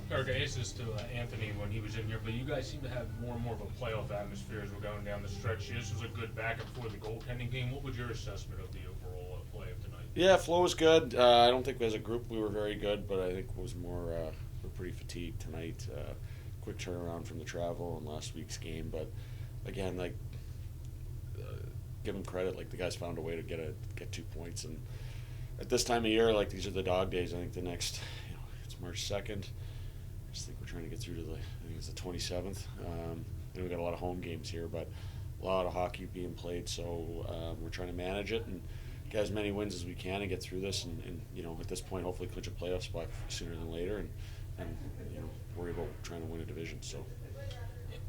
Kirk, I asked this to Anthony when he was in here, but you guys seem to have more and more of a playoff atmosphere as we're going down the stretch. This was a good back and forth the goaltending game. What was your assessment of the overall play of tonight? Yeah, flow was good. I don't think as a group we were very good, but I think it was more we're pretty fatigued tonight. Quick turnaround from the travel and last week's game, but again, like uh, give them credit. Like the guys found a way to get 2 points, and at this time of year, like these are the dog days. I think the next, it's March 2nd. I just think we're trying to get through to I think it's the 27th. We got a lot of home games here, but a lot of hockey being played, so we're trying to manage it and get as many wins as we can and get through this, and at this point, hopefully clinch a playoff spot sooner than later, and worry about trying to win a division. So.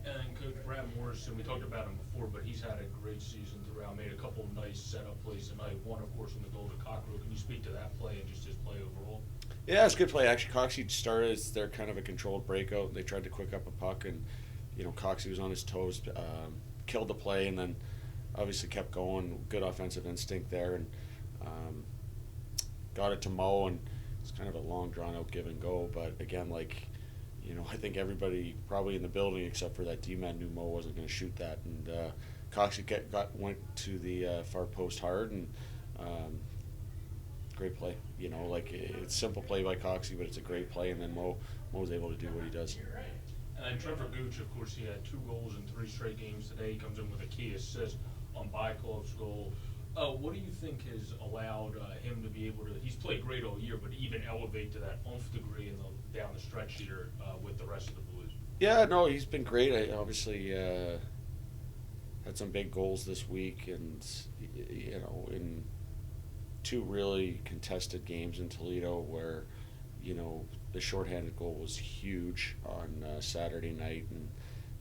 And Coach Brad Morrison, we talked about him before, but he's had a great season throughout. Made a couple of nice setup plays tonight. One, of course, on the goal to Cockrell. Can you speak to that play and just his play overall? Yeah, it's a good play. Actually, Coxie started as their kind of a controlled breakout. They tried to quick up a puck, and Coxie was on his toes, killed the play, and then obviously kept going. Good offensive instinct there, and got it to Mo, and it's kind of a long, drawn-out give and go. But again, I think everybody probably in the building except for that D-man knew Mo wasn't going to shoot that, and Coxie went to the far post hard, and great play. It's simple play by Coxie, but it's a great play, and then Mo was able to do what he does. And then Trevor Gooch, of course, he had 2 goals in 3 straight games today. He comes in with a key assist on Bykov's goal. What do you think has allowed him to be able to? He's played great all year, but even elevate to that oomph degree down the stretch here with the rest of the Blues. Yeah, no, he's been great. I obviously had some big goals this week, and in 2 really contested games in Toledo where the shorthanded goal was huge on Saturday night and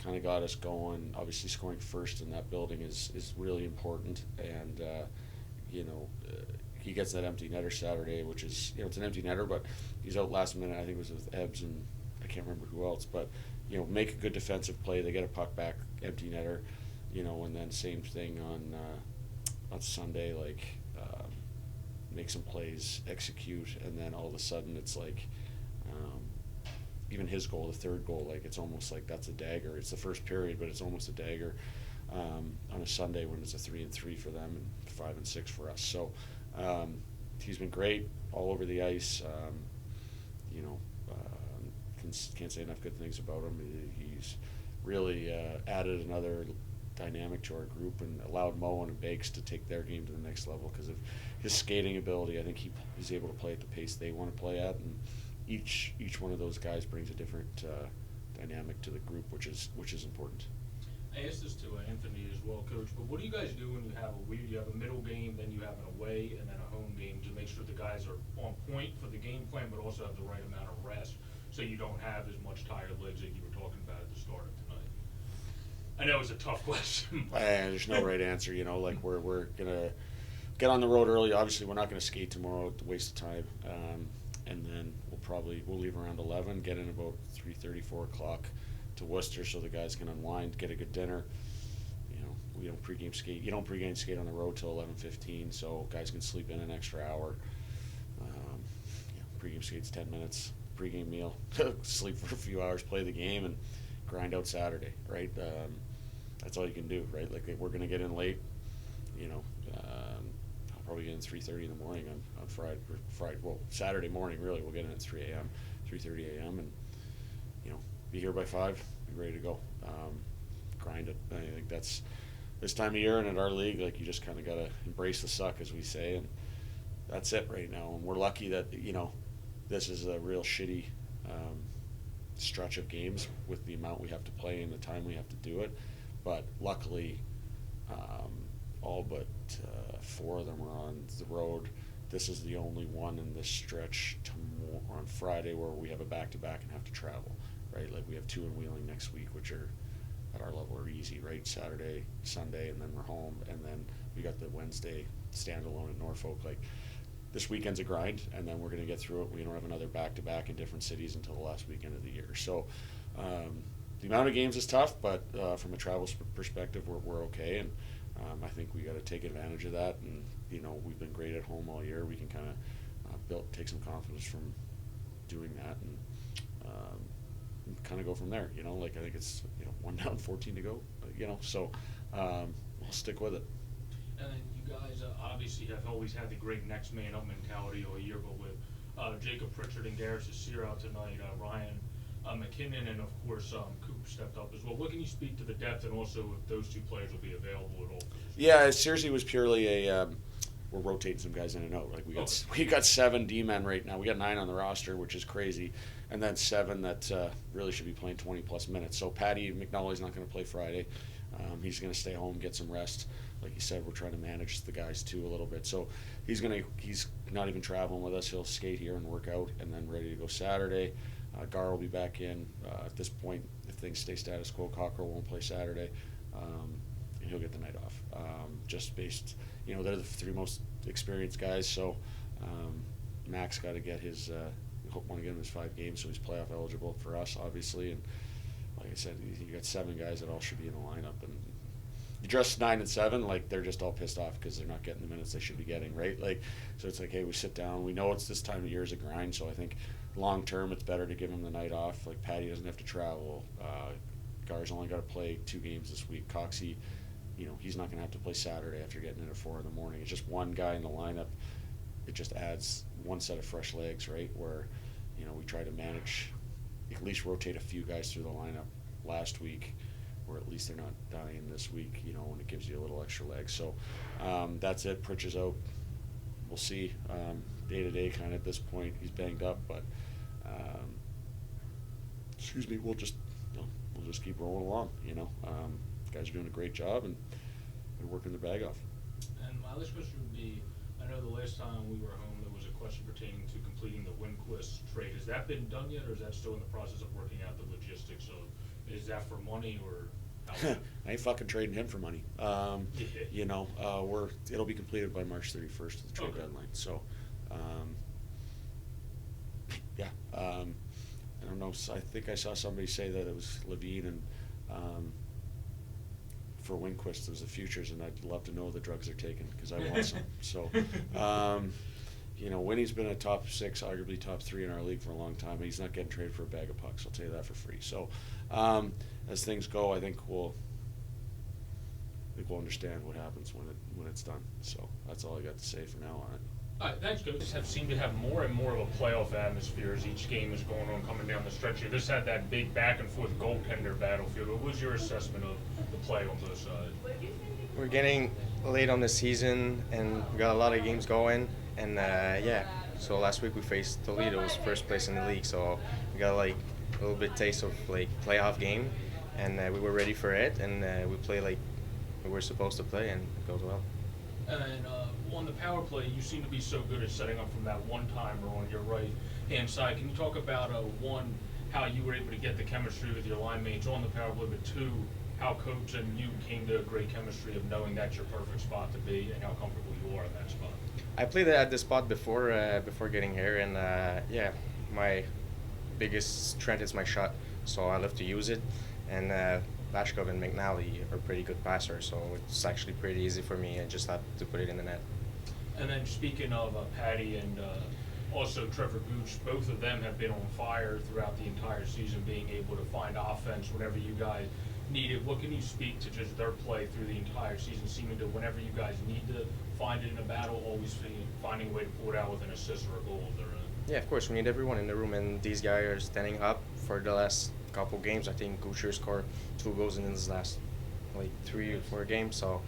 kind of got us going. Obviously, scoring first in that building is really important, and he gets that empty netter Saturday, which is it's an empty netter, but he's out last minute. I think it was with Ebbs and I can't remember who else, but make a good defensive play. They get a puck back, empty netter, and then same thing on Sunday, make some plays, execute, and then all of a sudden it's even his goal, the third goal, it's almost like that's a dagger. It's the first period, but it's almost a dagger on a Sunday when it's a 3-3 for them and 5-6 for us. So he's been great all over the ice. Can't say enough good things about him. He's really added another dynamic to our group and allowed Mo and Bakes to take their game to the next level because of his skating ability. I think he's able to play at the pace they want to play at, and each one of those guys brings a different dynamic to the group, which is important. I asked this to Anthony as well, Coach, but what do you guys do when you have a middle game, then you have an away, and then a home game to make sure the guys are on point for the game plan, but also have the right amount of rest so you don't have as much tired legs that you were talking about at the start of tonight? I know it's a tough question. There's no right answer. We're gonna get on the road early. Obviously, we're not gonna skate tomorrow. It's a waste of time. And then we'll leave around 11, get in about 3:30, 4 o'clock to Worcester so the guys can unwind, get a good dinner. We don't pregame skate. You don't pregame skate on the road till 11:15, so guys can sleep in an extra hour. Pregame skate's 10 minutes. Pregame meal, sleep for a few hours, play the game, and grind out Saturday. Right? That's all you can do. Right? We're gonna get in late. I'll probably get in 3:30 in the morning on Friday. Well, Saturday morning really. We'll get in at 3 a.m., 3:30 a.m. and be here by 5. Be ready to go. Grind it. I think that's this time of year and at our league. You just kind of gotta embrace the suck, as we say, and that's it right now. And we're lucky that this is a real shitty stretch of games with the amount we have to play and the time we have to do it. But luckily, all but 4 of them are on the road. This is the only one in this stretch on Friday where we have a back-to-back and have to travel, right? We have 2 in Wheeling next week, which are at our level are easy, right? Saturday, Sunday, and then we're home, and then we got the Wednesday standalone in Norfolk. This weekend's a grind, and then we're going to get through it. We don't have another back-to-back in different cities until the last weekend of the year. So the amount of games is tough, but from a travel perspective, we're okay, and I think we got to take advantage of that. And we've been great at home all year. We can kind of take some confidence from doing that, and kind of go from there. Like I think it's 1 down, 14 to go. So we'll stick with it. And then you guys obviously have always had the great next man up mentality all year, but with Jacob Pritchard and Garris Sear out tonight, Ryan McKinnon, and of course Coop stepped up as well. What can you speak to the depth, and also if those two players will be available at all? Yeah, seriously, was purely a we're rotating some guys in and out. Like we got 7 D-men right now. We got 9 on the roster, which is crazy, and then 7 that really should be playing 20 plus minutes. So Patty McNally's not going to play Friday. He's going to stay home, get some rest. Like you said, we're trying to manage the guys too a little bit. So he's not even traveling with us. He'll skate here and work out, and then ready to go Saturday. Gar will be back in. At this point, if things stay status quo, Cockrell won't play Saturday. And he'll get the night off. Just based, they're the 3 most experienced guys. So Max got to get his. Want to get him his 5 games, so he's playoff eligible for us, obviously. And like I said, you got 7 guys that all should be in the lineup, and you dress 9 and 7, like they're just all pissed off because they're not getting the minutes they should be getting, right? Like, so it's like, hey, we sit down. We know it's this time of year is a grind, so I think long term it's better to give him the night off. Like Patty doesn't have to travel. Gar's only got to play 2 games this week. Coxie, he's not going to have to play Saturday after getting in at 4 in the morning. It's just one guy in the lineup. It just adds one set of fresh legs, right? Where, we try to manage, at least rotate a few guys through the lineup last week, or at least they're not dying this week, and it gives you a little extra leg. So that's it. Pritch is out. We'll see. Day to day kind of at this point. He's banged up, but we'll just keep rolling along. Guys are doing a great job and they're working their bag off. And my last question would be, I know the last time we were home there was a question pertaining to completing the Winquist trade. Has that been done yet, or is that still in the process of working out the logistics of, is that for money or how? I ain't fucking trading him for money. It'll be completed by March 31st, the trade deadline. So, I don't know. I think I saw somebody say that it was Levine and for Winquist it was the futures, and I'd love to know the drugs they're taking because I want some. So, Winnie's been a top 6, arguably top 3 in our league for a long time. He's not getting traded for a bag of pucks. I'll tell you that for free. So, as things go, I think we'll understand what happens when it's done. So that's all I got to say for now on it. All right, thanks, coach. Have seemed to have more and more of a playoff atmosphere as each game is going on, coming down the stretch here. This had that big back and forth goaltender battlefield. What was your assessment of the play on both sides? We're getting late on the season, and we got a lot of games going. And so last week we faced Toledo's first place in the league, so we got a little bit taste of playoff game, and we were ready for it, and we played like we were supposed to play, and it goes well. And on the power play, you seem to be so good at setting up from that one-timer on your right-hand side. Can you talk about, one, how you were able to get the chemistry with your line mates on the power play, but 2, how coach and you came to a great chemistry of knowing that's your perfect spot to be and how comfortable you are in that spot? I played at this spot before getting here, and my biggest strength is my shot, so I love to use it. And Lashkov and McNally are pretty good passers, so it's actually pretty easy for me. I just have to put it in the net. And then speaking of Patty and also Trevor Gooch, both of them have been on fire throughout the entire season, being able to find offense whenever you guys need it. What can you speak to just their play through the entire season, seeming to whenever you guys need to find it in a battle, always finding a way to pull it out with an assist or a goal if they're in? Yeah, of course, we need everyone in the room, and these guys are standing up for the last couple games. I think Goocher scored 2 goals in his last 3 or 4 games, so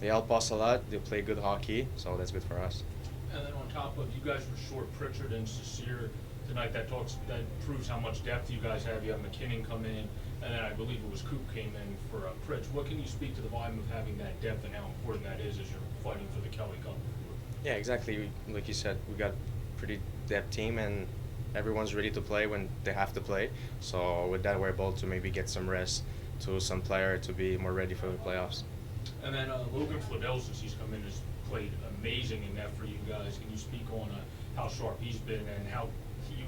they help us a lot. They play good hockey, so that's good for us. And then on top of, you guys were short Pritchard and Sear tonight. That proves how much depth you guys have. You have McKinnon come in, and then I believe it was Coop came in for Pritch. What can you speak to the volume of having that depth and how important that is as you're fighting for the Kelly Cup? Yeah, exactly. Like you said, we got a pretty depth team, and everyone's ready to play when they have to play. So with that, we're able to maybe get some rest to some player to be more ready for the playoffs. And then Logan Fladell, since he's come in, has played amazing in that for you guys. Can you speak on how sharp he's been and how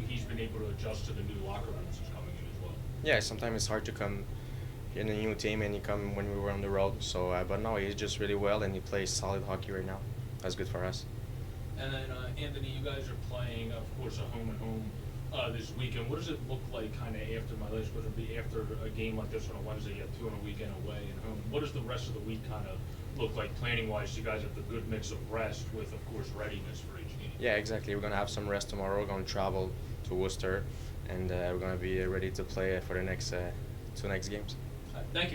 he's been able to adjust to the new locker room since coming in as well? Yeah, sometimes it's hard to come in a new team and you come when we were on the road. So, but no, he's just really well and he plays solid hockey right now. That's good for us. And then Anthony, you guys are playing, of course, a home and home this weekend. What does it look like kind of after my last question? Be after a game like this on a Wednesday, you have 2 on a weekend away and home. What does the rest of the week kind of look like planning wise? You guys have the good mix of rest with, of course, readiness for each game. Yeah, exactly. We're gonna have some rest tomorrow. We're gonna travel to Worcester, and we're gonna be ready to play for the next 2 next games. Thank you.